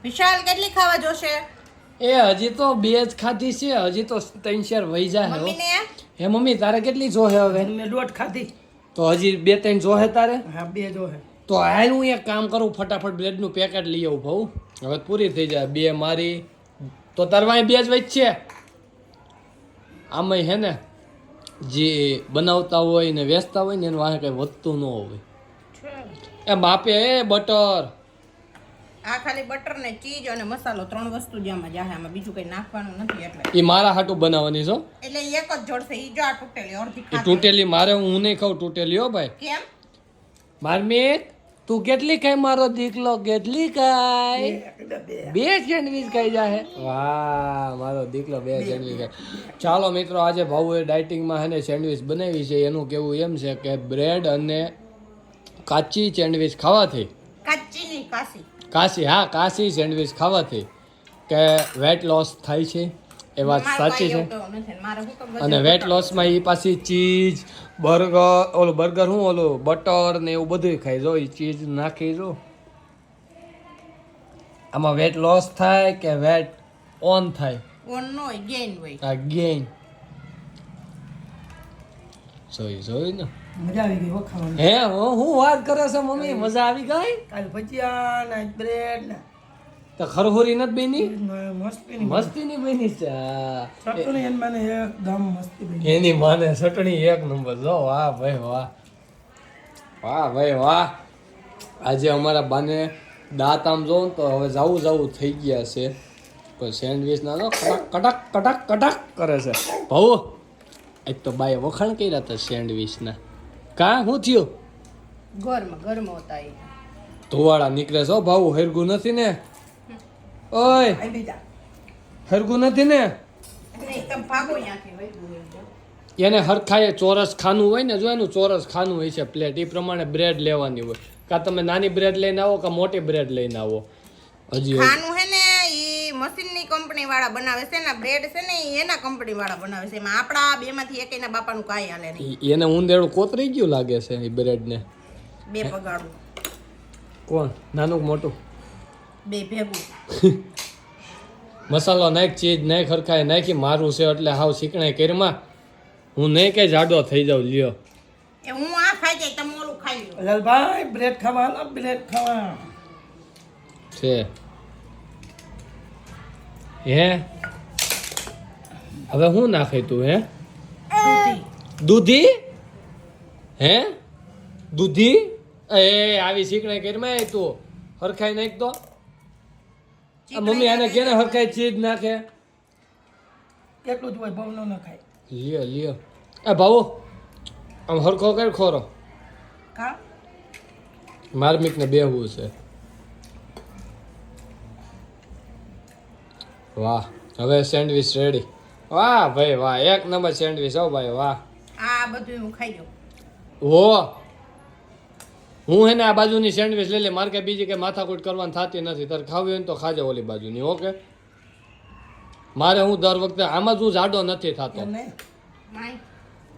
વિશાલ કેટલી ખાવા જોશે? એ હજી તો 2 જ ખાધી છે, હજી તો 3-4 વહી જાય. મમ્મીને હે મમ્મી તારે કેટલી જોહે હવે? મેં 1.5 ખાધી. તો હજી 2-3 જોહે તારે? હા 2 જો હે. તો હાલ હું એક કામ કરું, ફટાફટ બ્રેડનું પેકેટ લઈ આવું ભાઉ. હવે પૂરી થઈ જાય 2 મારી તો તારવાય 2 જ વચ્ચે. આમાં હે ને જે બનાવતા હોય ને વેચતા હોય ને એનું વાંહે કઈ વધતું ન હોય. એ બાપે બટર આ ખાલી બટર ને ચીઝ અને મસાલો 3 વસ્તુ જ આમાં જાહે, આમાં બીજું કઈ નાખવાનું નથી. એટલે એ મારા હાટું બનાવવાની છો. એટલે એક જ જોડશે. ઈ જો આ તૂટેલી અડધી એ ખાધી. તૂટેલી મારે હું નહીં ખાઉં તૂટેલી. હો ભાઈ કેમ? મારમીત તું કેટલી ખાય મારો દીકલો? કેટલી ખાય? 2 સેન્ડવીચ ખાઈ જાય. વાહ મારો દીકલો 2 સેન્ડવીચ ખાય. ચાલો મિત્રો, આજે ભાઉએ ડાયટિંગમાં હે ને સેન્ડવીચ બનાવી છે. એનું કેવું એમ છે કે બ્રેડ અને કાચી સેન્ડવીચ ખાવાથી, કાચી ની કાસી. કાશી, હા કાશી સેન્ડવીચ ખાવાથી કે વેટ લોસ થાય છે. એ વાત સાચી છે. અને વેટ લોસમાં એ પાછી ચીઝ બર્ગર શું ઓલું બટર ને એવું બધું ખાઈ જો. એ ચીઝ નાખી જો. આમાં વેટ લોસ થાય કે વેટ ઓન થાય? ઓન નો હોય, ગેઇન હોય. આ ગેઇન. જોઈ ને મજા આવી ગઈ હો ખાવાની. હે હું વાત કરે છે મમ્મી? મજા આવી ગઈ? કાલ ભજીયા ને બ્રેડ ને તો ખરખોરી નથી બની? મસ્તી મસ્તીની બની છે. ચટણી એન મને એકદમ મસ્તી બની. એની માને ચટણી 1 નંબર. જો વાહ ભાઈ વાહ, વાહ ભાઈ વાહ. આજે અમારા બાને દાંત આમ જોઉં તો હવે જાવું થઈ ગયા છે. પણ સેન્ડવીચ ના તો કટક કટક કટક કરે છે. ભાઉ આજ તો બાએ વખાણ કર્યા હતા સેન્ડવીચના. કા શું થયું? ગરમ હોતા એ. ધોવાળા નીકળે છે. ભાઉ હરગું નથી ને? ઓય આઈ બીજા હરગું નથી ને? એકદમ ભાગો ત્યાંથી હોય. એને હરખાએ ચોરસ ખાનું હોય ને, જો એનું ચોરસ ખાનું હોય છે પ્લેટ, એ પ્રમાણે બ્રેડ લેવાની હોય. કાં તમે નાની બ્રેડ લઈને આવો કાં મોટી બ્રેડ લઈને આવો. હજી ખાનું હે ને ઈ મશીનની કંપની વાળા બનાવે છે ને, બ્રેડ છે ને ઈ એના કંપની વાળા બનાવે છે. એમાં આપણા બેમાંથી એકેયના બાપાનું કાંઈ હાલે નહીં. એને ઊંધેડું કોતરી ગયું લાગે છે એ બ્રેડને. 2 પગાડું. કોણ નાનું કે મોટું? 2 ભેગું. મસાલો નાખ, ચીજ નાખ, હરખાએ નાખી. મારું છે એટલે હાવ શીકણાઈ કરીમાં હું નહીં કઈ જાડો થઈ જાઉં. લ્યો એ હું આ ખાઈ જાય, તમે ઓલું ખાઈ લો. લાલભાઈ બ્રેડ ખાવા લો, બ્રેડ ખાવા છે. હે હવે હું નાખે તું? હે દૂધી? હે દૂધી? એ આવી શીકણાઈ કરીમાં તું હરખાઈ નાખ તો. આ મમ્મી આને કેને હરખાઈ ચીજ નાખે? કેટલું જ હોય બહુ ન ખાય. લ્યો એ ભાઉ આમ હરખો કર ખોરો. કા માર્મિકને બેહવું છે. વાહ હવે સેન્ડવીચ રેડી. વાહ ભાઈ વાહ, 1 નંબર સેન્ડવીચ. હો ભાઈ વાહ. આ બધું હું ખાઈ જાઉં. હો હું હે ને આ બાજુની સેન્ડવીચ લઈ લે. મારે કઈ બીજી કઈ માથાકૂટ કરવાની થતી નથી. તારે ખાવી હોય ને તો ખાજે ઓલી બાજુની. ઓકે મારે હું દર વખતે આમાં જ હું જાડો નથી થતો. એમ નહીં માય